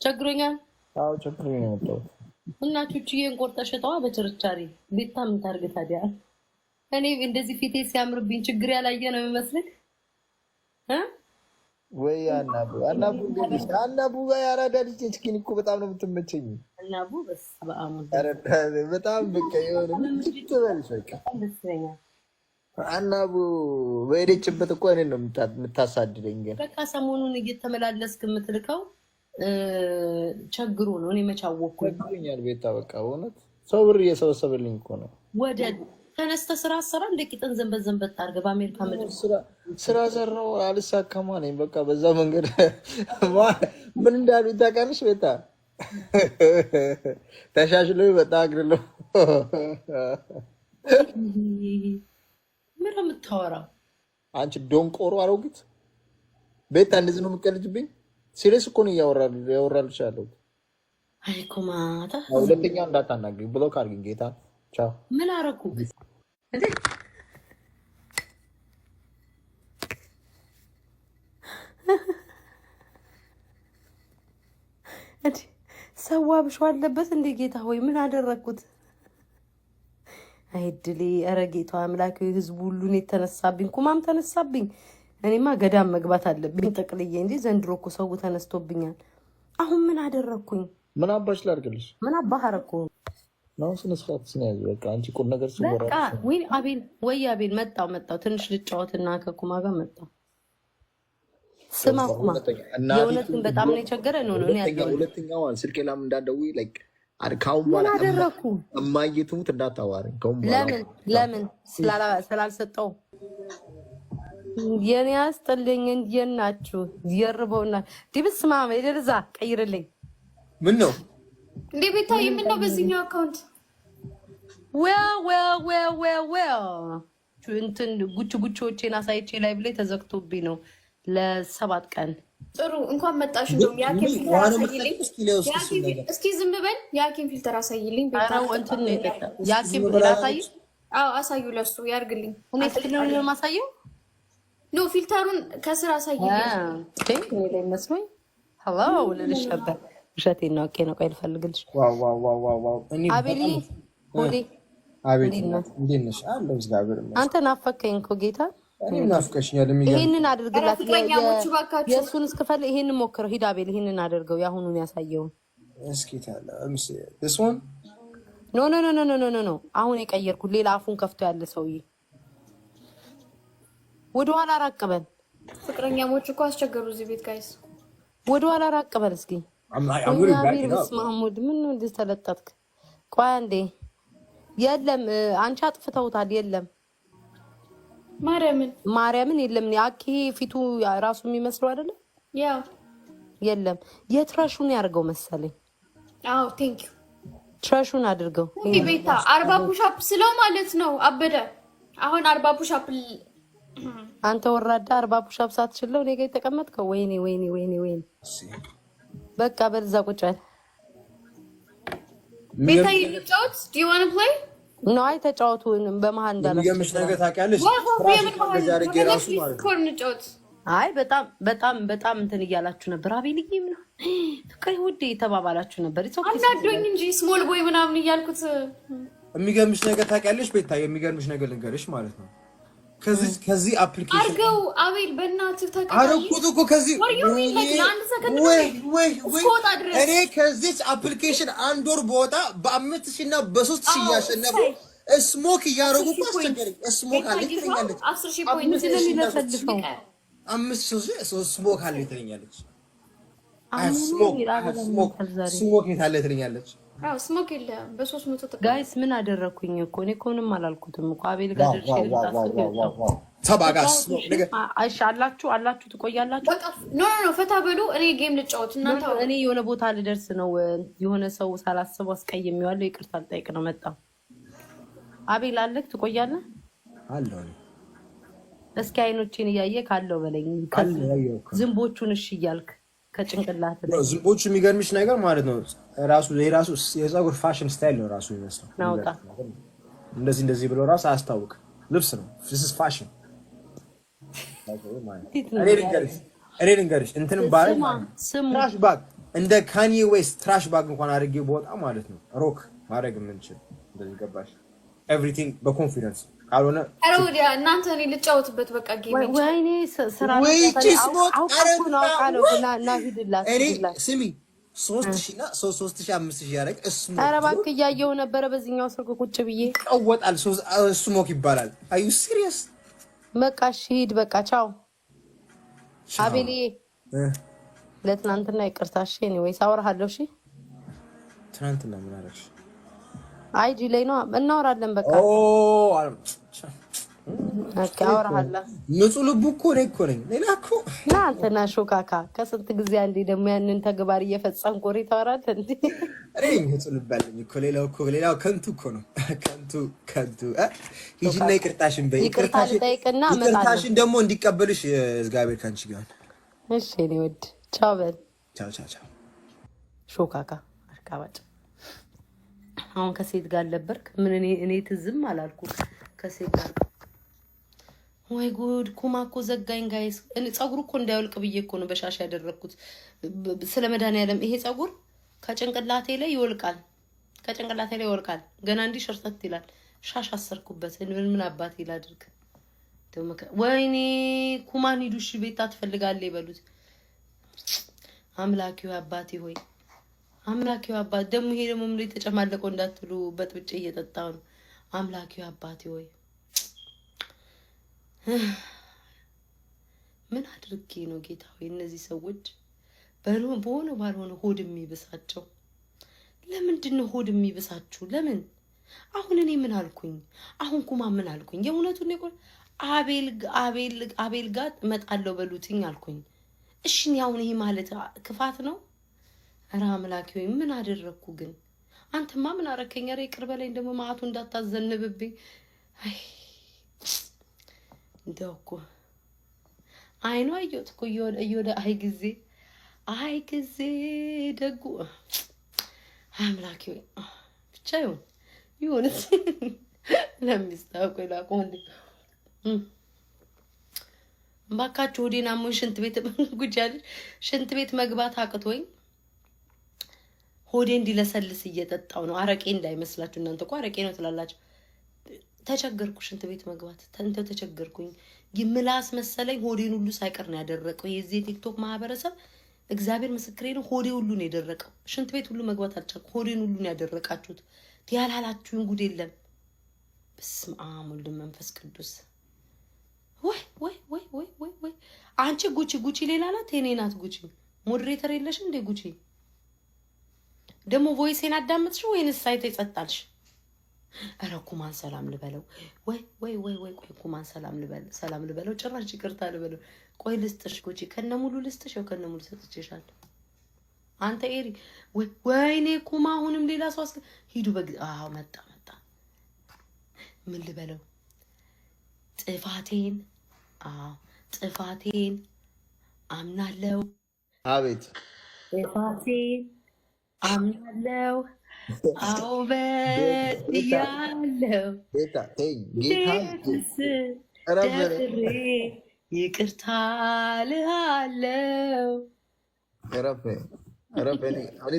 ቸግሮኛል። አዎ ቸግሮኛል ነው እና ቹቹዬን ቆርጠ ሸጠዋ በችርቻሪ ቤታ ምን ታርግ ታዲያ? እኔ እንደዚህ ፊቴ ሲያምርብኝ ችግር ያላየ ነው የሚመስልህ ወይ? አናቡ ጋር ያራዳ ልጅ እስኪን እኮ በጣም ነው የምትመቸኝ። አናቡ በጣም በቃ የሆነ ትበልሽ በቃ አናቡ በሄደችበት እኮ እኔን ነው የምታሳድደኝ። በቃ ሰሞኑን እየተመላለስክ የምትልከው ቸግሮ ነው። እኔ መቻወኩኝ ቸግሮኛል ቤታ በቃ በእውነት ሰው ብር እየሰበሰበልኝ እኮ ነው። ወደ ተነስተ ስራ ሰራ እንደ ቂጥን ዘንበት አድርገህ በአሜሪካ ምድር ስራ ሰራው አልሳካማ ነኝ። በቃ በዛ መንገድ ምን እንዳሉ ታውቃለሽ ቤታ? ተሻሽሎ በጣ አግርሎ ምን የምታወራው አንቺ ዶንቆሮ አሮጊት ቤታ፣ እንደዚህ ነው የምትቀልጅብኝ? ሲሪየስ እኮ ነው ያወራልሽ ያለው። አይ ኮማታ ሁለተኛ እንዳታናግሪኝ ብሎክ አድርጊኝ ጌታ። ቻው። ምን አረኩ እንዴ? እንዴ ሰው አብሾ አለበት እንዴ? ጌታ ሆይ ምን አደረኩት? አይድሌ ኧረ ጌታ አምላክ ህዝቡ ሁሉን የተነሳብኝ ኩማም ተነሳብኝ። እኔማ ገዳም መግባት አለብኝ ጠቅልዬ እንጂ ዘንድሮ እኮ ሰው ተነስቶብኛል። አሁን ምን አደረኩኝ? ምን አባሽ ላድርግልሽ? ምን አባህ አደረኩ ነው? ስነስርዓት ስነያዝ በቃ አንቺ ቁም ነገር ሲወራ በቃ ወይ አቤል ወይ አቤል መጣው ትንሽ ልጫወትና ከኩማ ጋር መጣው። ስማ ኩማ የእውነትን በጣም ነው የቸገረ ነው ነው ያለው። ሁለተኛው ስልኬ ላም እንዳትደውይ ላይክ አርካው ማለት አደረኩ እማየቱት እንዳታዋሪ ከውም ለምን ስላልሰጠው የኔ አስጠልኝ እንዲናችሁ ይርበውና ዲብስ ማማ ይደርዛ ቀይርልኝ። ምን ነው እንዴ ቤታ ምን ነው በዚህኛው አካውንት well እንትን ጉቾቼን አሳይቼ ላይ ብለ ተዘግቶብኝ ነው ለ7 ቀን። ጥሩ እንኳን መጣሽ። እንደውም ያኪን ፊልተር አሳይልኝ እስኪ ዝም በል። ያኪን ፊልተር አሳይልኝ ቤታ። አዎ እንትን ነው የጠጣ ያኪን ፊልተር አሳይ። አዎ አሳዩ ለሱ ያርግልኝ። እኔ ፊልተሩን ነው ማሳየው። ኖ ፊልተሩን ከስራ አሳይልኝ። እኔ ላይ መስሎኝ ሄሎ ልልሽ ነበር። ውሸቴን ነው። ኦኬ ነው። ቆይ ልፈልግልሽ። ዋው አቤሊ ሆዴ አቤት እንዴት ነሽ? አለሁ እግዚአብሔር ይመስገን። አንተ ናፈከኝ እኮ ጌታ። እኔ ናፍቀሽኛል። ይሄንን አድርግላት የእሱን እስክፈል ይሄንን ሞክረው። ሂድ አቤል ይሄንን አድርገው። ያሁኑን ያሳየው እስኪ ታላ this one ኖ አሁን የቀየርኩት ሌላ አፉን ከፍቶ ያለ ሰውዬ ወደ ኋላ ራቅ በል። ፍቅረኛሞች እኮ አስቸገሩ እዚህ ቤት ጋይስ። ወደ ኋላ ራቅ በል እስኪ። አቤል ማህሙድ ምን ነው እንደዚህ ተለጣጥክ? ቆይ አንዴ የለም አንቺ አጥፍተውታል። የለም ማርያምን የለም። ያኪ ፊቱ ራሱ የሚመስለው አይደለ? ያ የለም የትራሹን ያርገው መሰለኝ። አዎ ቴንክ ዩ ትራሹን አድርገው። እንዴ ቤታ 40 ፑሻፕ ስለው ማለት ነው አበደ። አሁን 40 ፑሻፕ አንተ ወራዳ 40 ፑሻፕ ሳትችለው እኔ ጋር የተቀመጥከው። ወይኔ በቃ በዛ ቁጭ በል ቤታ ይጫወት። do you want to play? ኖ አይ ተጫወቱ በመሃል እንዳላችሁ የሚገምሽ ነገር ታውቂያለሽ። አይ በጣም እንትን እያላችሁ ነበር። አቤልዬ ምን ፍቅሬ ውዴ የተባባላችሁ ነበር። አናዶኝ እንጂ ስሞል ቦይ ምናምን እያልኩት። የሚገምሽ ነገር ታውቂያለሽ ቤታ፣ የሚገርምሽ ነገር ልንገርሽ ማለት ነው። ከዚህ አፕሊኬሽን አርገው አቤል በእናትህ ታውቂያለሽ። አረኩት እኮ ከዚህ እኔ ከዚህ አፕሊኬሽን አንድ ወር በወጣ በ5000 እና በ3000 እያሸነፉ ስሞክ እያደረጉ እኮ አስቸገረኝ። ስሞክ አለ ትለኛለች 10000 ፖይንት ስለሚነፈልፈው 5000 ስሞክ አለ ትለኛለች። ስሞክ የታለ ትለኛለች። አዎ ስሞክ የለም በ300 ተቀበል። ጋይስ ምን አደረኩኝ እኮ እኔ እኮ ምንም አላልኩትም እኮ አቤል ጋር ደርሼ ተባጋስ አይሻ አላችሁ ትቆያላችሁ። ኖ ፈታ በሉ። እኔ ጌም ልጫወት እናንተ። እኔ የሆነ ቦታ ልደርስ ነው። የሆነ ሰው ሳላስበው አስቀይሜዋለሁ። ይቅርታ ልጠይቅ ነው መጣ። አቤል አለክ ትቆያለህ? አለሁ። እስኪ አይኖቼን እያየ ካለው በለኝ። ዝንቦቹን እሺ እያልክ ከጭንቅላት ላይ ዝንቦቹ የሚገርምሽ ነገር ማለት ነው ራሱ የፀጉር ፋሽን ስታይል ነው ራሱ ይመስላል። ናውጣ እንደዚህ ብሎ ራሱ አያስታውቅ ልብስ ነው። this is fashion። እኔ ልንገርሽ እኔ ልንገርሽ እንትንም ባረግ ትራሽ ባግ እንደ ካኒ ዌስት ትራሽ ባግ እንኳን አድርጌ በወጣ ማለት ነው ሮክ ማድረግ የምንችል እንደዚህ ገባሽ? ኤቭሪቲንግ በኮንፊደንስ ካልሆነ አሮዲያ እናንተ እኔ ልጫወትበት በቃ ጌም ወይኔ ስራ ስሚ 3000 እና 3500 ያደረግ ስሞክ ኧረ እባክህ እያየሁ ነበረ በዚህኛው ስልክ ቁጭ ብዬ ቀወጣል። ስሞክ ይባላል። አዩ ሲሪየስ? በቃ እሺ ሂድ በቃ ቻው አቤሌ ለትናንትና ይቅርታ እሺ ኤኒዌይስ አወራሃለሁ እሺ ትናንትና ምን አደረግሽ አይጂ ላይ ነው እናወራለን በቃ ኦኬ አወራሃለሁ ንጹህ ልቡ እኮ ነኝ ሌላ እኮ ናንተና ሾካካ ከስንት ጊዜ አንዴ ደግሞ ያንን ተግባር እየፈጸምኩ ቆሪ ታወራለህ እንዴ አሬኝ ንጹህ ልብ አለኝ እኮ ሌላው ከንቱ እኮ ነው ከንቱ ሂጂና ይቅርታሽን በይ ይቅርታሽን ደግሞ እንዲቀበልሽ እግዚአብሔር ካንቺ ጋር እሺ እኔ ወድ ቻው በል ቻው ሾካካ አርካባጭ አሁን ከሴት ጋር ነበርክ ምን እኔ ትዝም አላልኩ ከሴት ጋር ወይ ጉድ ኩማ እኮ ዘጋኝ ጋይስ እኔ ጸጉሩ እኮ እንዳይወልቅ ብዬ እኮ ነው በሻሽ ያደረኩት ስለ መድኃኒዓለም ይሄ ጸጉር ከጭንቅላቴ ላይ ይወልቃል ገና እንዲህ ሸርተት ይላል ሻሽ አሰርኩበት ምን አባቴ ላድርግ ደሞ ወይኔ ኩማን ሂዱሽ ቤት አትፈልጋለህ ይበሉት አምላኪው አባቴ ሆይ አምላኪው አባቴ ደሞ ይሄ ደሞ ምን ተጨማለቀው እንዳትሉ በጥብጭ እየጠጣው ነው አምላኪው አባቴ ሆይ ምን አድርጌ ነው ጌታ ሆይ እነዚህ ሰዎች በሆነ ባልሆነ ሆድ የሚብሳቸው ለምንድን ነው ሆድ የሚብሳችሁ ለምን አሁን እኔ ምን አልኩኝ አሁን ኩማ ምን አልኩኝ የእውነቱን ነው አቤል ጋር እመጣለሁ በሉትኝ አልኩኝ እሺ አሁን ይሄ ማለት ክፋት ነው ኧረ አምላኬ ሆይ ምን አደረኩ ግን አንተማ ምን አረከኝ ኧረ ይቅር በለኝ ደግሞ ማአቱ እንዳታዘንብብኝ አይ እንደውኮ አይኗ አየሁት እኮ እየወደ አይ ጊዜ ደጉ አምላኬ ሆይ ብቻ ይሁን ለሚስታውቀው ላቆንድ ባካችሁ ወዴና ምን ሽንት ቤት ጉጃለሽ ሽንት ቤት መግባት አቅቶኝ ሆዴ እንዲለሰልስ እየጠጣው ነው አረቄ እንዳይመስላችሁ እናንተ እኮ አረቄ ነው ትላላችሁ ተቸገርኩ ሽንት ቤት መግባት ተቸገርኩኝ ይምላስ መሰለኝ ሆዴን ሁሉ ሳይቀር ነው ያደረቀው የዚህ ቲክቶክ ማህበረሰብ እግዚአብሔር ምስክሬ ነው ሆዴ ሁሉ ነው ያደረቀው ሽንት ቤት ሁሉ መግባት አልቻልኩም ሆዴን ሁሉ ነው ያደረቃችሁት ያላላችሁን ጉድ የለም በስመ አብ ወወልድ ወመንፈስ ቅዱስ ወይ አንቺ ጉቺ ሌላ ናት የኔ ናት ጉቺ ሞዴሬተር የለሽ እንዴ ጉቺ ደግሞ ቮይሴን አዳምጥሽው ወይንስ ሳይተ ይጸጣልሽ ኧረ ኩማን ሰላም ልበለው ወይ ቆይ ኩማን ሰላም ልበለው ጭራሽ ይቅርታ ልበለው ቆይ ልስጥሽ ጉቺ ከነሙሉ ልስጥሽ ነው ከነሙሉ ሰጥቼሻል አንተ ኤሪ ወይኔ ኩማ አሁንም ሌላ ሰው ሂዱ መጣ ምን ልበለው ጥፋቴን አምናለው አቤት ጥፋቴን አምናለው አዎ በያለው ደፍሬ ይቅርታ ልሃለው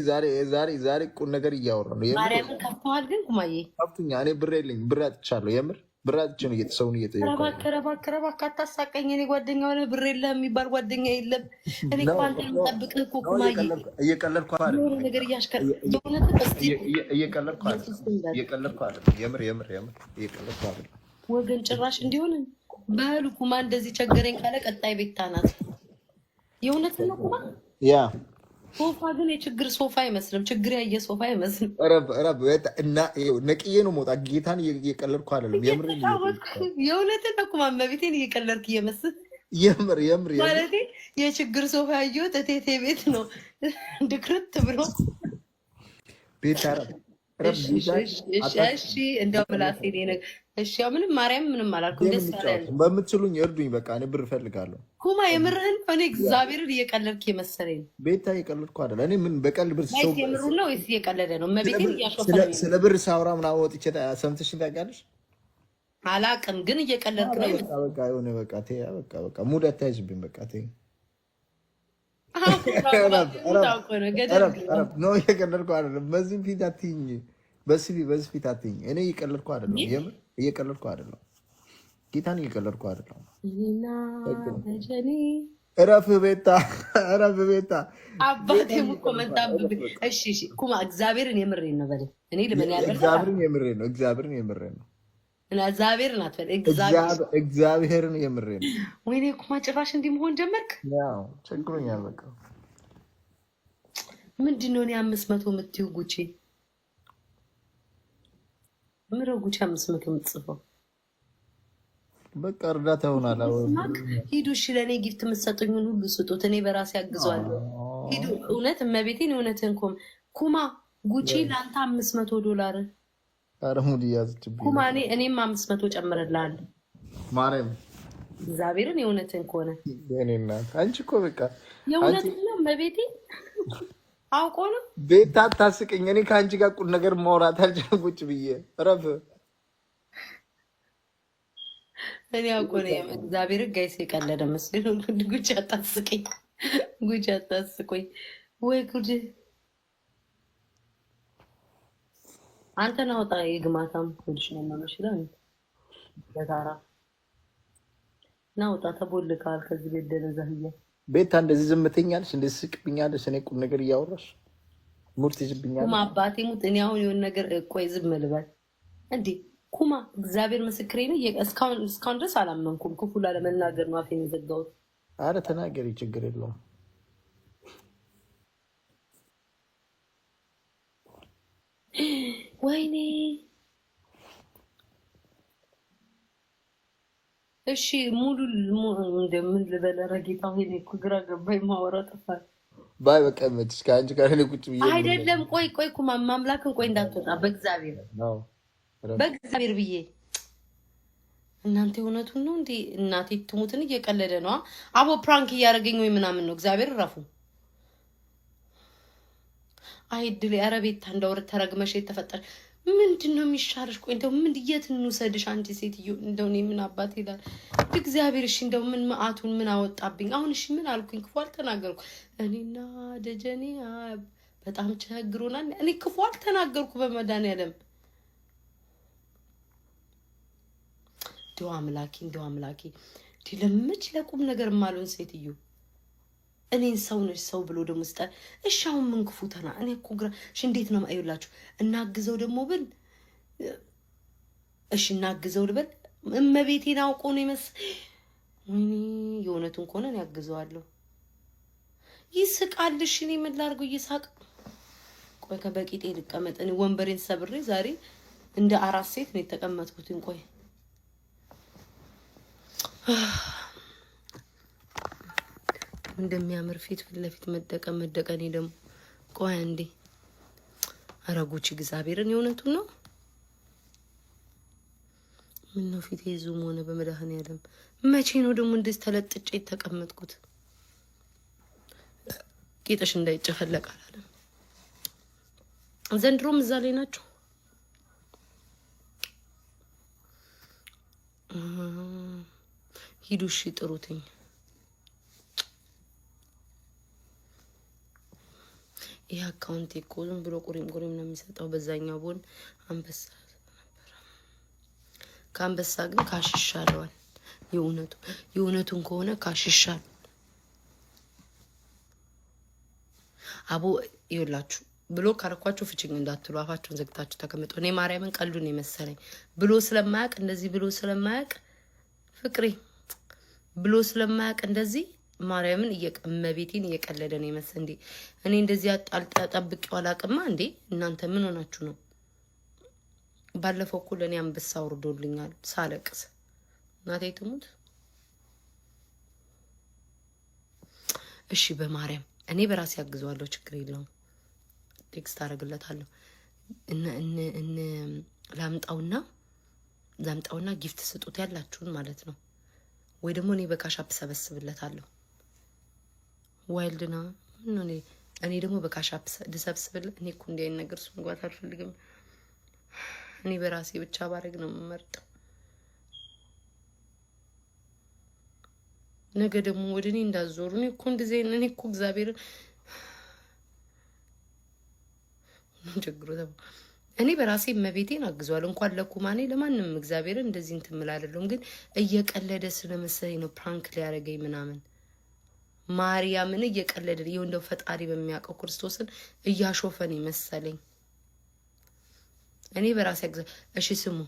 ዛሬ ቁም ነገር እያወራ ነው ማርያምን ከፍተዋል ግን ኩማዬ ከፍቱኛ እኔ ብር የለኝም ብር አጥቻለሁ የምር ብር አጥቼ ነው ሰውን እየጠየቁ ረባክ አታሳቀኝ እኔ ጓደኛ ሆነ ብር የለም የሚባል ጓደኛ የለም እኔ እኮ አንተ የምጠብቅህ እኮ ኩማዬ እየቀለድኩ አይደል ነገር እየቀለድኩ አይደል የምር እየቀለድኩ አይደል ወገን ጭራሽ እንዲሆን በሉ ኩማ እንደዚህ ቸገረኝ ካለ ቀጣይ ቤታ ናት የእውነት ነው ኩማ ያ ሶፋ ግን የችግር ሶፋ አይመስልም ችግር ያየ ሶፋ አይመስልም ረብ እና ነቅዬ ነው ሞጣ ጌታን እየቀለድኩ አይደለም የምር የእውነት ነው ኩማ መቤቴን እየቀለድክ እየመስል የምር ማለት የችግር ሶፋ ያየሁት እቴቴ ቤት ነው ድክርት ብሎ ቤት እሺ እንደው ምላሴ ነገር እሺ ያው ምንም ማርያም ምንም አላልኩም ደስ አለኝ በምትሉኝ እርዱኝ በቃ እኔ ብር እፈልጋለሁ ኩማ የምርህን እኔ እግዚአብሔርን እየቀለድክ የመሰለኝ ቤታ እየቀለድኩ አይደል እኔ ምን በቀል ብር ሰው የምሩን ነው ወይስ እየቀለደ ነው መቤቴን እያሾፈ ስለ ብር ሳውራ ምናምን ወጥቼ ሰምተሽኝ ታውቂያለሽ አላቅም ግን እየቀለድክ ነው በቃ የሆነ በቃ ሙድ አታይዝብኝ በቃ ነው እየቀለድኩ አይደለም። በዚህ ፊት አትይኝ፣ በዚህ ፊት አትይኝ። እኔ እየቀለድኩ አይደለም፣ የምር እየቀለድኩ አይደለም። ጌታን እየቀለድኩ አይደለም። እረፍ ቤታ፣ እረፍ ቤታ። አባቴም እኮ መጣብኝ። እሺ እሺ፣ ኩማ እግዚአብሔርን የምሬን ነው በለኝ። እኔ ለምን ያልበል እግዚአብሔርን የምሬን ነው፣ እግዚአብሔርን የምሬን ነው። እና እግዚአብሔርን አትበል፣ እግዚአብሔርን የምሬን ነው። ወይኔ ኩማ ጭራሽ እንዲህ መሆን ጀመርክ? ያው ቸግሮኛል በቃ። ምንድን ነው እኔ 500 የምትይው ጉቺ? ምነው ጉቺ 500 የምትጽፈው? በቃ እርዳታ ይሆናል። ሂዱ እሺ፣ ለእኔ ጊፍት የምትሰጡኝን ሁሉ ስጡት፣ እኔ በራሴ አግዘዋለሁ። ሂዱ። እውነት እመቤቴን የእውነትን ኩማ ጉቺ ለአንተ $500 ኧረ ሙድ እያዘችብኝ ኩማ፣ እኔም 500 ጨምርልሃለሁ። ማርያም እግዚአብሔርን የእውነትን ከሆነ የእኔ እናት አንቺ እኮ በቃ የእውነትን ነው እመቤቴ አውቆ ነው። ቤት አታስቀኝ። እኔ ከአንቺ ጋር ቁም ነገር ማውራት አልችልም ቁጭ ብዬ እረፍ። እኔ አውቆ ነው እግዚአብሔር ጋይስ የቀለደ መስሎኝ። ጉቺ አታስቀኝ፣ ጉቺ አታስቆኝ። ወይ ጉድ! አንተ ናውጣ የግማታም ጉድሽ ነው ማመሽላ በታራ ናውጣ ተቦልካል። ከዚህ ቤት ደነዛህያ ቤታ እንደዚህ ዝምተኛለሽ፣ እንደዚህ ስቅብኛለሽ። እኔ ቁም ነገር እያወራሽ ሙድ ትይዝብኛለሽ። ኩማ አባቴ ሙት። እኔ አሁን የሆነ ነገር ቆይ ዝም ልበል እንዴ? ኩማ እግዚአብሔር ምስክሬ ነው። እስካሁን ድረስ አላመንኩም። ክፉ ላለመናገር ነው አፌን የዘጋሁት። አረ ተናገሪ፣ ችግር የለውም። ወይኔ እሺ ሙሉ እንደምን ልበል? ረጌታ ሆይ እኮ ግራ ገባኝ። ማወራ ጠፋል። ባይ በቃ መችሽ ከአንቺ ጋር እኔ ቁጭ ብዬ አይደለም። ቆይ ኩማ ማምላክን ቆይ እንዳትወጣ በእግዚአብሔር በእግዚአብሔር ብዬ እናንተ እውነቱን ነው እንዴ? እናቴ ትሙትን እየቀለደ ነው። አቦ ፕራንክ እያደረገኝ ወይ ምናምን ነው። እግዚአብሔር ረፉ አይድል ያረቤታ እንደወር ተረግመሽ የተፈጠረ ምንድን ነው የሚሻርሽ? ቆይ እንደው ምን የት እንውሰድሽ አንቺ ሴትዮ? እንደው እኔ ምን አባት ይላል እግዚአብሔር። እሺ እንደው ምን መዓቱን ምን አወጣብኝ አሁን? እሺ ምን አልኩኝ? ክፉ አልተናገርኩ። እኔና ደጀኔ በጣም ቸግሮናል። እኔ ክፉ አልተናገርኩ በመድኃኒዓለም። እንደው አምላኬ ለምች ለቁም ነገር ማለውን ሴትዮ እኔን ሰው ነሽ ሰው ብሎ ደግሞ ስጠ። እሺ አሁን ምን ክፉ ተና እኔ እኮ ግራ እሺ እንዴት ነው አይውላችሁ? እናግዘው ደግሞ ብል እሺ እናግዘው ልበል። እመቤቴን አውቆ ነው ወይኔ የእውነቱን ከሆነ እኔ ያግዘዋለሁ። ይስቃል። እሺ እኔ ምን ላድርገው? እየሳቅ ቆይ ከበቂጤ ልቀመጥ። እኔ ወንበሬን ሰብሬ ዛሬ እንደ አራት ሴት ነው የተቀመጥኩትን። ቆይ እንደሚያምር ፊት ለፊት መደቀኔ ደግሞ ቆይ እንዴ! ኧረ ጉቺ እግዚአብሔርን የእውነቱን ነው። ምን ነው ፊቴ ዙም ሆነ? በመድኃኒዓለም መቼ ነው ደግሞ እንደዚህ ተለጥጬ የተቀመጥኩት? ጌጠሽ እንዳይጨፈለቅ አላለም። ዘንድሮም እዛ ላይ ናቸው። ሂዱ እሺ ጥሩትኝ። ይህ አካውንት እኮ ዝም ብሎ ቁሪም ነው የሚሰጠው። በዛኛው ቦን አንበሳ ነበር። ከአንበሳ ግን ካሽ ይሻለዋል። የእውነቱን ከሆነ ካሽ ይሻል። አቦ ይኸውላችሁ ብሎ ካረኳችሁ ፍችኝ እንዳትሉ አፋችሁን ዘግታችሁ ተቀምጡ። እኔ ማርያምን ቀልዱን የመሰለኝ ብሎ ስለማያውቅ እንደዚህ ብሎ ስለማያውቅ ፍቅሬ ብሎ ስለማያውቅ እንደዚህ ማርያምን እመቤቴን እየቀለደ ነው የመሰለ እንዴ? እኔ እንደዚህ ጠብቄው አላቅማ እንዴ? እናንተ ምን ሆናችሁ ነው? ባለፈው እኮ ለእኔ አንበሳ ወርዶልኛል ሳለቅስ። እናቴ ትሙት። እሺ በማርያም እኔ በራሴ ያግዘዋለሁ፣ ችግር የለውም። ቴክስት አደርግለታለሁ። ላምጣውና ጊፍት ስጡት ያላችሁን ማለት ነው። ወይ ደግሞ እኔ በካሻፕ ሰበስብለታለሁ። ዋይልድና እኔ ደግሞ በካሻፕ ልሰብስብለት። እኔ እኮ እንዲህ አይነት ነገር ስንጓት አልፈልግም። እኔ በራሴ ብቻ ባረግ ነው የምመርጠው። ነገ ደግሞ ወደ እኔ እንዳዞሩ። እኔ እኮ እንደዚህ እኔ እኮ እግዚአብሔር ችግሩ እኔ በራሴ መቤቴን አግዟል። እንኳን ለኩማኔ ለማንም እግዚአብሔር እንደዚህ እንትምል አይደለም። ግን እየቀለደ ስለመሰለኝ ነው ፕራንክ ሊያደርገኝ ምናምን ማርያምን እየቀለደ ይኸው እንደው ፈጣሪ በሚያውቀው ክርስቶስን እያሾፈን መሰለኝ። እኔ በራሴ እሺ ስሙ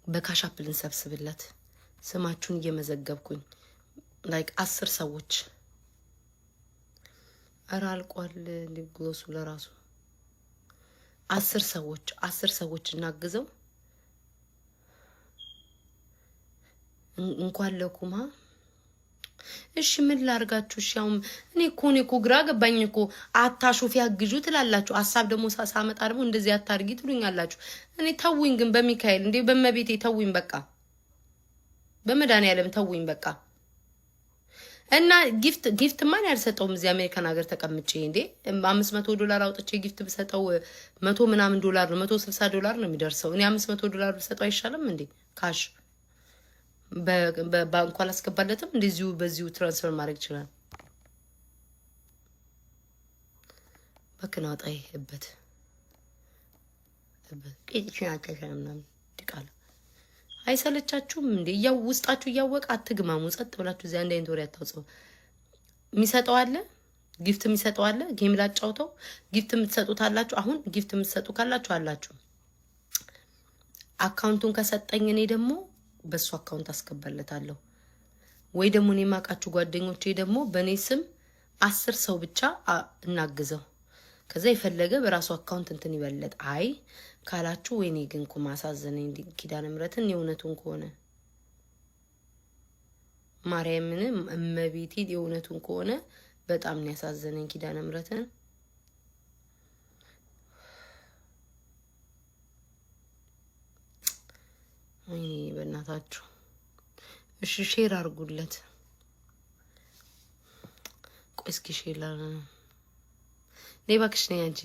በካሻፕ ልንሰብስብለት ስማችሁን እየመዘገብኩኝ ላይክ 10 ሰዎች ኧረ አልቋል ሊብግሎሱ ለራሱ 10 ሰዎች እናግዘው እንኳን ለኩማ እሺ ምን ላርጋችሁ? እሺ አሁን እኔ እኮ ግራ ገባኝ እኮ አታሹፊ ያግጁ ትላላችሁ። ሐሳብ ደግሞ ሳመጣ ደግሞ እንደዚህ አታርጊ ትሉኛላችሁ። እኔ ተውኝ ግን በሚካኤል እንዴ በመቤቴ ተውኝ በቃ በመድኃኒዓለም ተውኝ በቃ። እና ጊፍት ማን ያልሰጠውም እዚህ አሜሪካን ሀገር ተቀምጬ እንዴ $500 አውጥቼ ጊፍት ብሰጠው 100 ምናምን ዶላር ነው $160 ነው የሚደርሰው። እኔ $500 ብሰጠው አይሻልም እንዴ ካሽ በባንኩ አላስገባለትም እንደዚሁ በዚሁ ትራንስፈር ማድረግ ይችላል። በከናጣይ ህበት ምናምን ዲቃላ አይሰለቻችሁም እንዴ? ያው ውስጣችሁ እያወቀ አትግማሙ። ጸጥ ብላችሁ እዚያ አንድ አይነት ወሬ አታውጽው። የሚሰጠው አለ ጊፍት የሚሰጠው አለ። ጌም ላጫውተው ጊፍት የምትሰጡት አላችሁ። አሁን ጊፍት የምትሰጡ ካላችሁ አላችሁ። አካውንቱን ከሰጠኝ እኔ ደግሞ በሱ አካውንት አስገባለታለሁ። ወይ ደግሞ እኔ ማቃችሁ ጓደኞቼ ደግሞ በኔ ስም 10 ሰው ብቻ እናግዘው። ከዛ የፈለገ በራሱ አካውንት እንትን ይበለጥ። አይ ካላችሁ ወይኔ ግን ኩማ አሳዘነኝ ኪዳነ ምሕረትን የእውነቱን ከሆነ ማርያምን እመቤቴ የእውነቱን ከሆነ በጣም ነው ያሳዘነኝ ኪዳነ ምሕረትን። ወይኔ በእናታችሁ እሺ ሼር አድርጉለት። ቆይ እስኪ ሼር እባክሽ ነኝ አንቺ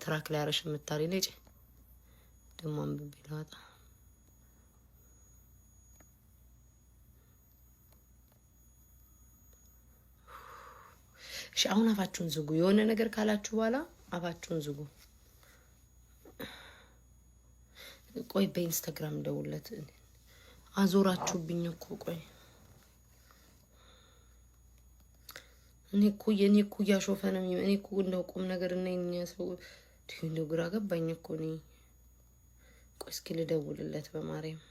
ትራክ ላይ አረሽ የምታሪ ልጅ ደግሞ አንብቤ ላውጣ። እሺ አሁን አፋችሁን ዝጉ። የሆነ ነገር ካላችሁ በኋላ አፋችሁን ዝጉ። ቆይ በኢንስታግራም ደውለት አዞራችሁብኝ እኮ ቆይ እኔ እኮ እያሾፈ ነው። እኔ እኮ እንደው ቁም ነገር እና የኛ ሰው እንደው ግራ ገባኝ እኮ እኔ። ቆይ እስኪ ልደውልለት በማርያም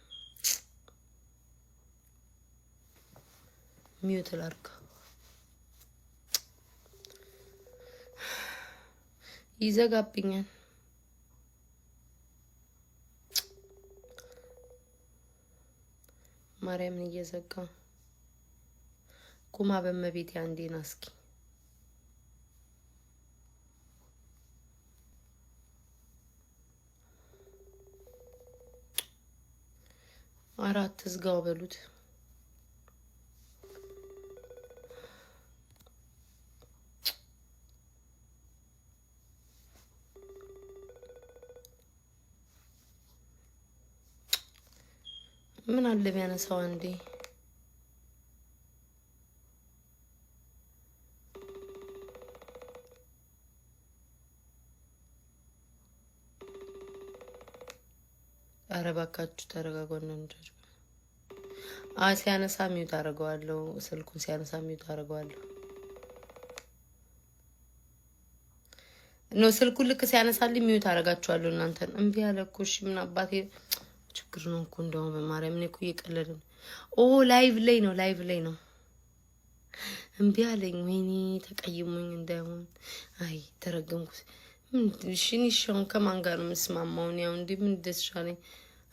ሚውት ላድርግ። ይዘጋብኛል። ማርያምን እየዘጋ ኩማ በመቤት አንዴና እስኪ አራት ዝጋው በሉት። ምን አለ ቢያነሳው አንዴ አረባካችሁ ተረጋጓና እንጀር ሲያነሳ ሚውት አደርገዋለሁ። ስልኩን ሲያነሳ ሚውት አደርገዋለሁ። ነው ስልኩን ልክ ሲያነሳልኝ ሚውት አደርጋችኋለሁ። እናንተን እምቢ አለ እኮ እሺ ምን አባቴ ችግር ነው እኮ እንደው በማርያም እኔ እኮ እየቀለድን ላይቭ ላይ ነው እምቢ አለኝ። ወይኔ ተቀይሙኝ እንዳይሆን አይ ተረገምኩት። ሽኒሻውን ከማን ጋር ነው የምስማማው? ያው እንዴ ምን ደስሻለኝ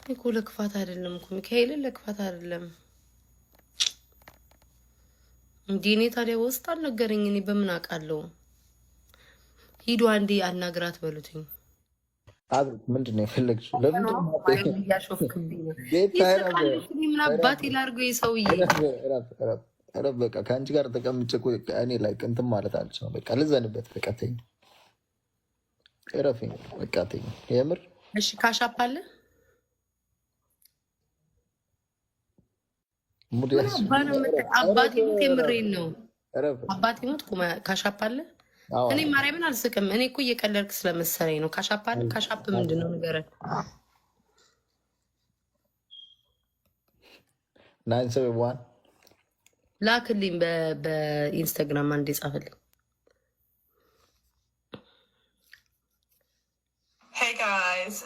እኮ ለክፋት አይደለም እኮ ሚካኤልን ለክፋት አይደለም እንዴ። እኔ ታዲያ ውስጥ አልነገረኝ። እኔ በምን አውቃለሁ? ሂዱ አንዴ አናግራት በሉትኝ። አብርት ምንድን ነው የፈለግሽው? ለምን ያሾፍክብኝ? ምን አባቴ ላድርገው? የሰውዬ ኧረ በቃ ከአንቺ ጋር ተቀምጬ እኮ እኔ ላይ እንትን ማለት አልችልም። በቃ ልዘንበት። በቃ ተይኝ፣ እረፊኝ። በቃ ተይኝ የምር። እሺ ካሻፕ አለ አባቴ ሞት የምሬን ነው። አባቴ ሞት ካሻፕ አለ። እኔ ማርያምን አልስቅም። እኔ እኮ እየቀለድክ ስለመሰለኝ ነው። ካሻፕ አለ። ካሻፕ ምንድን ነው ንገረን። 971 ላክልኝ በኢንስታግራም አንዴ ጻፈልኝ። Hey guys.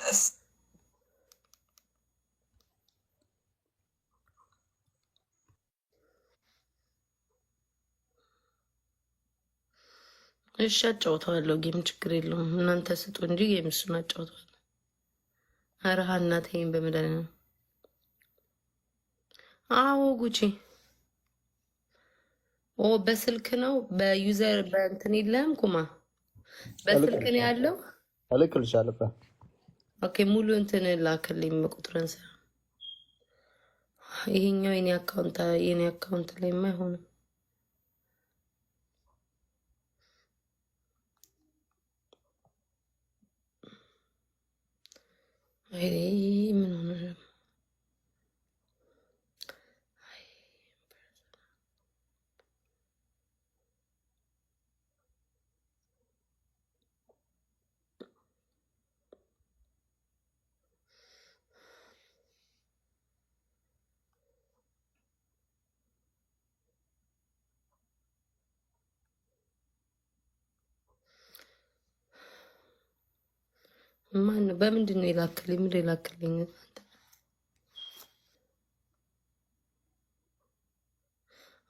እሺ አጫውተዋለሁ። ጌም ችግር የለውም። እናንተ ስጡ እንጂ ጌም እሱን አጫውተዋለሁ። ኧረ እናቴን በመድኃኒዓለም አዎ ጉቺ በስልክ ነው በዩዘር በእንትን የለም ኩማ በስልክ ነው ያለው። እልክልሻለሁ። ኦኬ ሙሉ እንትን ላክልኝ ቁጥርን ስራ ይሄኛው የኔ አካውንት ላይ አይሆንም። አይ ምን ሆነ? ማን በምንድን ነው የላክልኝ? ምንድን የላክልኝ?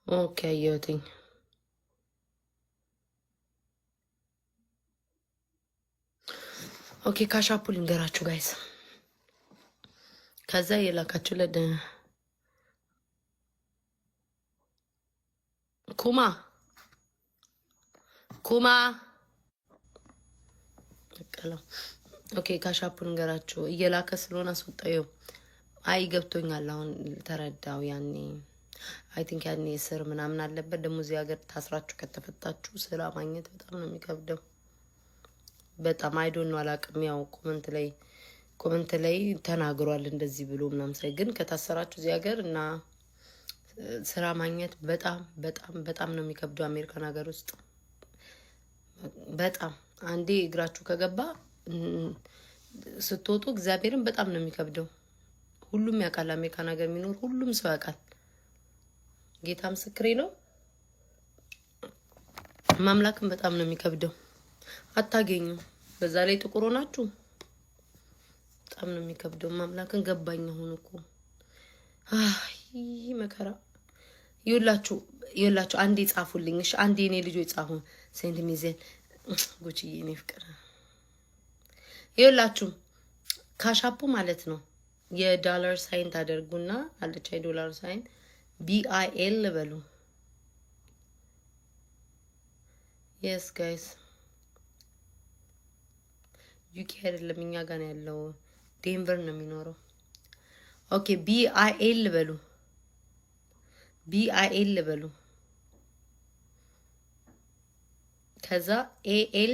ኦኬ አየሁትኝ። ኦኬ ካሻፑ ልንገራችሁ ጋይስ። ከዛ የላካችሁ ኩማ ቀለው ኦኬ ካሻፑን ንገራችሁ። እየላከ ስለሆነ አስወጣዩ። አይ ገብቶኛል። አሁን ተረዳው። ያኔ አይ ቲንክ ያኔ እስር ምናምን አለበት። ደግሞ እዚህ ሀገር ታስራችሁ ከተፈታችሁ ስራ ማግኘት በጣም ነው የሚከብደው። በጣም አይዶን ነው አላውቅም። ያው ኮመንት ላይ ተናግሯል እንደዚህ ብሎ ምናምን ሳይ ግን ከታሰራችሁ እዚህ ሀገር እና ስራ ማግኘት በጣም በጣም በጣም ነው የሚከብደው አሜሪካን ሀገር ውስጥ በጣም አንዴ እግራችሁ ከገባ ስትወጡ እግዚአብሔርን በጣም ነው የሚከብደው። ሁሉም ያውቃል። አሜሪካን ሀገር የሚኖር ሁሉም ሰው ያውቃል። ጌታ ምስክሬ ነው። ማምላክም በጣም ነው የሚከብደው። አታገኙ። በዛ ላይ ጥቁር ሆናችሁ በጣም ነው የሚከብደው። ማምላክን ገባኝ። አሁን እኮ አይ መከራ ይውላችሁ አንዴ ጻፉልኝ። እሺ አንዴ እኔ ልጆች ጻፉ። ሴንት ሚዜን ጉቺዬ እኔ ፍቅር ይውላችሁ ካሻፑ ማለት ነው። የዶላር ሳይን ታደርጉና አለች የዶላር ሳይን BIL በሉ። yes guys ዩኬ አይደለም እኛ ጋር ያለው ዴንቨር ነው የሚኖረው። ኦኬ BIL በሉ። BIL በሉ። ከዛ AL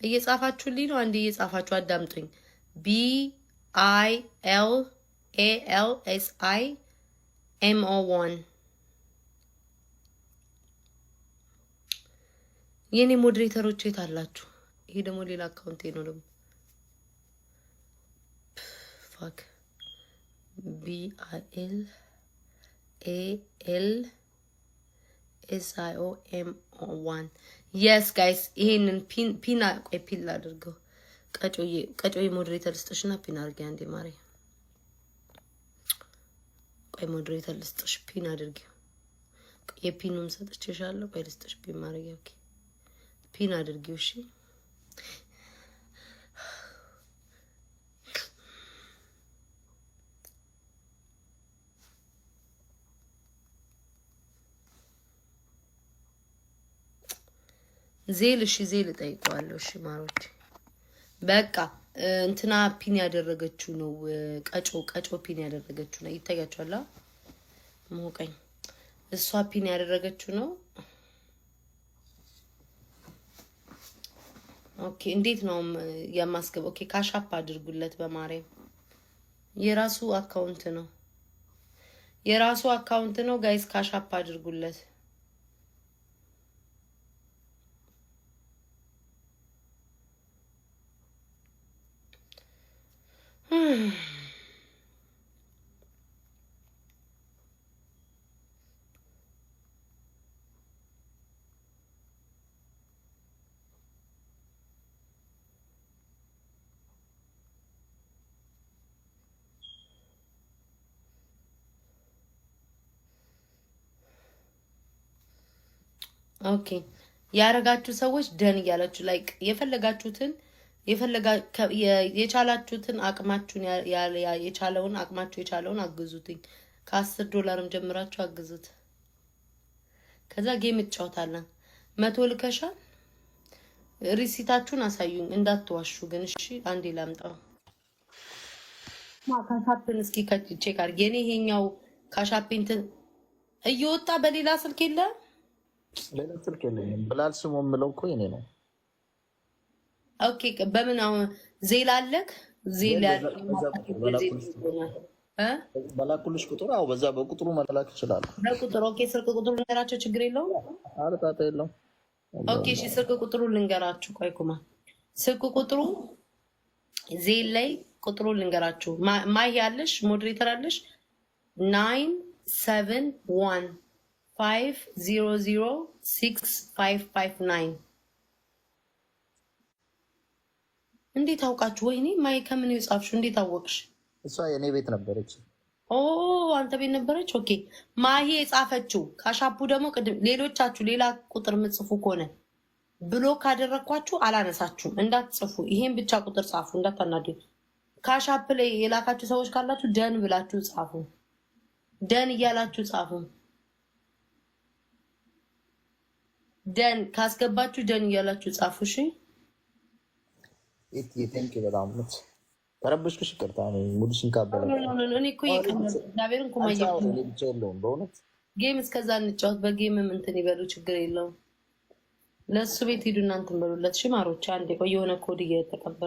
እየጻፋችሁልኝ ነው። አንዴ እየጻፋችሁ አዳምጡኝ። BILALSIMO1 የኔ ሞዴሬተሮች የት አላችሁ? ይሄ ደግሞ ሌላ አካውንቴ ነው ደግሞ ፋክ BILALSIMO1 yes guys ይሄንን ፒን አድርገው። ቀጮዬ ሞዴሬተር ልስጥሽና ፒን አድርጊ አንዴ ማሪ። ቆይ ሞዴሬተር ልስጥሽ ፒን አድርጊ። የፒኑም ሰጥቼሻለሁ። ቆይ ልስጥሽ ፒን ማድረግ ኦኬ ፒን አድርጊው። እሺ ዜል ዜል ጠይቀዋለሁ። እሺ ማሮች በቃ እንትና ፒን ያደረገችው ነው። ቀጮ ፒን ያደረገችው ነው። ይታያችኋል። ሞቀኝ እሷ ፒን ያደረገችው ነው። ኦኬ እንዴት ነው የማስገባው? ኦኬ ካሻፕ አድርጉለት በማርያም የራሱ አካውንት ነው። የራሱ አካውንት ነው ጋይስ። ካሻፕ አድርጉለት። ኦኬ ያረጋችሁ ሰዎች ደን እያላችሁ ላይክ የፈለጋችሁትን የቻላችሁትን አቅማችሁን የቻለውን አቅማችሁ የቻለውን አግዙትኝ። $10 ጀምራችሁ አግዙት። ከዛ ጌም እንጫወታለን። 100 ልከሻል። ሪሲታችሁን አሳዩኝ እንዳትዋሹ ግን እሺ። አንዴ ላምጣው ካሻፕን እስኪ ቼክ አድርጌ። እኔ ይሄኛው ካሻፕንትን እየወጣ በሌላ ስልክ የለም። ሌላ ስልክ የለኝም። ብላል ስሙ የምለው እኮ የኔ ነው። ኦኬ በምን አሁን ዜል አለክ? ዜል በላኩልሽ ቁጥር አው በዛ በቁጥሩ መላክ ይችላል። በቁጥሩ ኦኬ። ስልክ ቁጥሩ ልንገራቸው ችግር የለውም። አልጣጣ የለውም። ኦኬ እሺ ስልክ ቁጥሩ ልንገራችሁ። ቆይ ኩማ ስልክ ቁጥሩ ዜል ላይ ቁጥሩ ልንገራችሁ። ማይ ያለሽ ሞዴሬተር አለሽ 97150065559 እንዴት አውቃችሁ? ወይኔ ማይ ከምን ይጻፍሽ? እንዴት አወቅሽ? እሷ የኔ ቤት ነበረች። ኦ አንተ ቤት ነበረች። ኦኬ ማሂ የጻፈችው ካሻፑ ደግሞ ቅድም ሌሎቻችሁ ሌላ ቁጥር ምጽፉ ከሆነ ብሎክ ካደረኳችሁ አላነሳችሁም። እንዳትጽፉ፣ ይሄን ብቻ ቁጥር ጻፉ፣ እንዳታናዱ። ካሻፕ ላይ የላካችሁ ሰዎች ካላችሁ ደን ብላችሁ ጻፉ። ደን እያላችሁ ጻፉ። ደን ካስገባችሁ ደን እያላችሁ ጻፉ። እሺ ቴንክ በጣም ነው። ተረበሽኩሽ፣ ይቅርታ። ሙድሽን ካበላ እኔ እኮ እግዚአብሔርን ኩማያ በእውነት ጌም እስከዛ እንጫወት። በጌም እንትን ይበሉ፣ ችግር የለውም። ለእሱ ቤት ሂዱ እናንትን በሉለት። እሺ ማሮች፣ አንዴ ቆይ የሆነ ኮድ እየተቀበሉ